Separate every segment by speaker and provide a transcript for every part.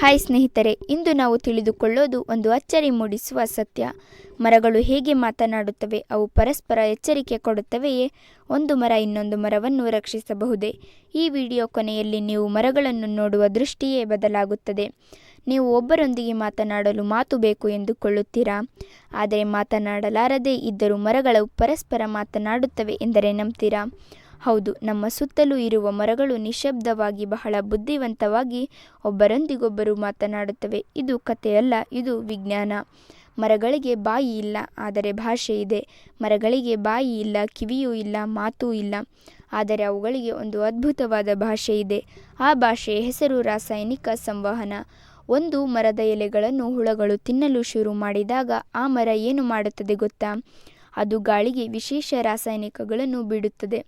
Speaker 1: Hi ಸ್ನೇಹಿತರೆ, ಇಂದು ನಾವು ತಿಳಿದುಕೊಳ್ಳೋದು ಒಂದು ಅಚ್ಚರಿ ಮೂಡಿಸುವ ಸತ್ಯ. ಮರಗಳು ಹೇಗೆ ಮಾತನಾಡುತ್ತವೆ? ಅವು ಪರಸ್ಪರ ಎಚ್ಚರಿಕೆ ಕೊಡುತ್ತವೆಯೇ? ಒಂದು ಮರ ಇನ್ನೊಂದು ಮರವನ್ನು ರಕ್ಷಿಸಬಹುದೇ? ಈ ವಿಡಿಯೋ ಕೊನೆಯಲ್ಲಿ ನೀವು ಮರಗಳನ್ನು ನೋಡುವ ದೃಷ್ಟಿಯೇ ಬದಲಾಗುತ್ತದೆ. ನೀವು ಒಬ್ಬರೊಂದಿಗೆ ಮಾತನಾಡಲು ಮಾತು ಬೇಕು ಎಂದುಕೊಳ್ಳುತ್ತೀರಾ? ಆದರೆ ಮಾತನಾಡಲಾರದೇ ಇದ್ದರೂ ಮರಗಳು ಪರಸ್ಪರ ಮಾತನಾಡುತ್ತವೆ ಎಂದರೆ ನಂಬ್ತೀರಾ? ಹೌದು, ನಮ್ಮ ಸುತ್ತಲೂ ಇರುವ ಮರಗಳು ನಿಶ್ಶಬ್ದವಾಗಿ ಬಹಳ ಬುದ್ಧಿವಂತವಾಗಿ ಒಬ್ಬರೊಂದಿಗೊಬ್ಬರು ಮಾತನಾಡುತ್ತವೆ. ಇದು ಕಥೆಯಲ್ಲ, ಇದು ವಿಜ್ಞಾನ. ಮರಗಳಿಗೆ ಬಾಯಿ ಇಲ್ಲ, ಆದರೆ ಭಾಷೆ ಇದೆ. ಮರಗಳಿಗೆ ಬಾಯಿ ಇಲ್ಲ, ಕಿವಿಯೂ ಇಲ್ಲ, ಮಾತೂ ಇಲ್ಲ. ಆದರೆ ಅವುಗಳಿಗೆ ಒಂದು ಅದ್ಭುತವಾದ ಭಾಷೆ ಇದೆ. ಆ ಭಾಷೆಯ ಹೆಸರು ರಾಸಾಯನಿಕ ಸಂವಹನ. ಒಂದು ಮರದ ಎಲೆಗಳನ್ನು ಹುಳಗಳು ತಿನ್ನಲು ಶುರು ಮಾಡಿದಾಗ ಆ ಮರ ಏನು ಮಾಡುತ್ತದೆ ಗೊತ್ತಾ? ಅದು ಗಾಳಿಗೆ ವಿಶೇಷ ರಾಸಾಯನಿಕಗಳನ್ನು ಬಿಡುತ್ತದೆ.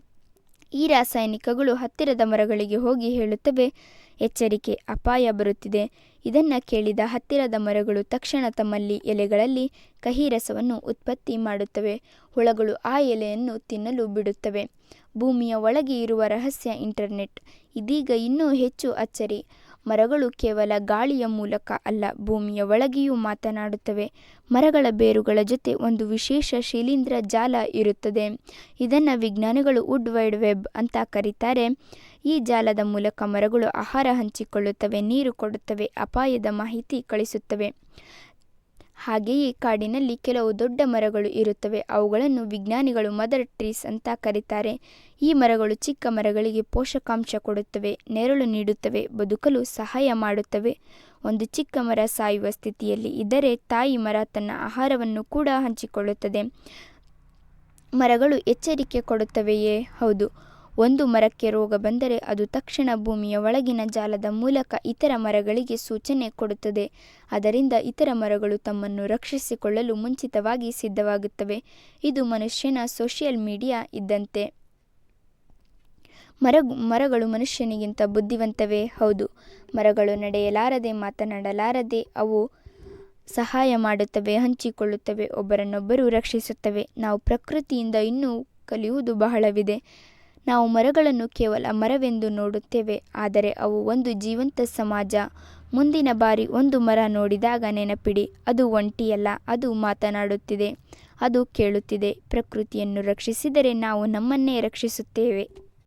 Speaker 1: ಈ ರಾಸಾಯನಿಕಗಳು ಹತ್ತಿರದ ಮರಗಳಿಗೆ ಹೋಗಿ ಹೇಳುತ್ತವೆ, ಎಚ್ಚರಿಕೆ, ಅಪಾಯ ಬರುತ್ತಿದೆ. ಇದನ್ನು ಕೇಳಿದ ಹತ್ತಿರದ ಮರಗಳು ತಕ್ಷಣ ತಮ್ಮಲ್ಲಿ ಎಲೆಗಳಲ್ಲಿ ಕಹಿ ರಸವನ್ನು ಉತ್ಪತ್ತಿ ಮಾಡುತ್ತವೆ. ಹುಳಗಳು ಆ ಎಲೆಯನ್ನು ತಿನ್ನಲು ಬಿಡುತ್ತವೆ. ಭೂಮಿಯ ಒಳಗೆ ಇರುವ ರಹಸ್ಯ ಇಂಟರ್ನೆಟ್. ಇದೀಗ ಇನ್ನೂ ಹೆಚ್ಚು ಅಚ್ಚರಿ. ಮರಗಳು ಕೇವಲ ಗಾಳಿಯ ಮೂಲಕ ಅಲ್ಲ, ಭೂಮಿಯ ಒಳಗೆಯೂ ಮಾತನಾಡುತ್ತವೆ. ಮರಗಳ ಬೇರುಗಳ ಜೊತೆ ಒಂದು ವಿಶೇಷ ಶಿಲೀಂಧ್ರ ಜಾಲ ಇರುತ್ತದೆ. ಇದನ್ನು ವಿಜ್ಞಾನಿಗಳು ವುಡ್ ವೈಡ್ ವೆಬ್ ಅಂತ ಕರೀತಾರೆ. ಈ ಜಾಲದ ಮೂಲಕ ಮರಗಳು ಆಹಾರ ಹಂಚಿಕೊಳ್ಳುತ್ತವೆ, ನೀರು ಕೊಡುತ್ತವೆ, ಅಪಾಯದ ಮಾಹಿತಿ ಕಳಿಸುತ್ತವೆ. ಹಾಗೆಯೇ ಕಾಡಿನಲ್ಲಿ ಕೆಲವು ದೊಡ್ಡ ಮರಗಳು ಇರುತ್ತವೆ. ಅವುಗಳನ್ನು ವಿಜ್ಞಾನಿಗಳು ಮದರ್ ಟ್ರೀಸ್ ಅಂತ ಕರೀತಾರೆ. ಈ ಮರಗಳು ಚಿಕ್ಕ ಮರಗಳಿಗೆ ಪೋಷಕಾಂಶ ಕೊಡುತ್ತವೆ, ನೆರಳು ನೀಡುತ್ತವೆ, ಬದುಕಲು ಸಹಾಯ ಮಾಡುತ್ತವೆ. ಒಂದು ಚಿಕ್ಕ ಮರ ಸಾಯುವ ಸ್ಥಿತಿಯಲ್ಲಿ ಇದ್ದರೆ ತಾಯಿ ಮರ ತನ್ನ ಆಹಾರವನ್ನು ಕೂಡ ಹಂಚಿಕೊಳ್ಳುತ್ತದೆ. ಮರಗಳು ಎಚ್ಚರಿಕೆ ಕೊಡುತ್ತವೆಯೇ? ಹೌದು. ಒಂದು ಮರಕ್ಕೆ ರೋಗ ಬಂದರೆ ಅದು ತಕ್ಷಣ ಭೂಮಿಯ ಒಳಗಿನ ಜಾಲದ ಮೂಲಕ ಇತರ ಮರಗಳಿಗೆ ಸೂಚನೆ ಕೊಡುತ್ತದೆ. ಅದರಿಂದ ಇತರ ಮರಗಳು ತಮ್ಮನ್ನು ರಕ್ಷಿಸಿಕೊಳ್ಳಲು ಮುಂಚಿತವಾಗಿ ಸಿದ್ಧವಾಗುತ್ತವೆ. ಇದು ಮನುಷ್ಯನ ಸೋಷಿಯಲ್ ಮೀಡಿಯಾ ಇದ್ದಂತೆ. ಮರಗಳು ಮನುಷ್ಯನಿಗಿಂತ ಬುದ್ಧಿವಂತವೇ? ಹೌದು. ಮರಗಳು ನಡೆಯಲಾರದೆ, ಮಾತನಾಡಲಾರದೆ, ಅವು ಸಹಾಯ ಮಾಡುತ್ತವೆ, ಹಂಚಿಕೊಳ್ಳುತ್ತವೆ, ಒಬ್ಬರನ್ನೊಬ್ಬರು ರಕ್ಷಿಸುತ್ತವೆ. ನಾವು ಪ್ರಕೃತಿಯಿಂದ ಇನ್ನೂ ಕಲಿಯುವುದು ಬಹಳವಿದೆ. ನಾವು ಮರಗಳನ್ನು ಕೇವಲ ಮರವೆಂದು ನೋಡುತ್ತೇವೆ, ಆದರೆ ಅವು ಒಂದು ಜೀವಂತ ಸಮಾಜ. ಮುಂದಿನ ಬಾರಿ ಒಂದು ಮರ ನೋಡಿದಾಗ ನೆನಪಿಡಿ, ಅದು ಒಂಟಿಯಲ್ಲ, ಅದು ಮಾತನಾಡುತ್ತಿದೆ, ಅದು ಕೇಳುತ್ತಿದೆ. ಪ್ರಕೃತಿಯನ್ನು ರಕ್ಷಿಸಿದರೆ ನಾವು ನಮ್ಮನ್ನೇ ರಕ್ಷಿಸುತ್ತೇವೆ.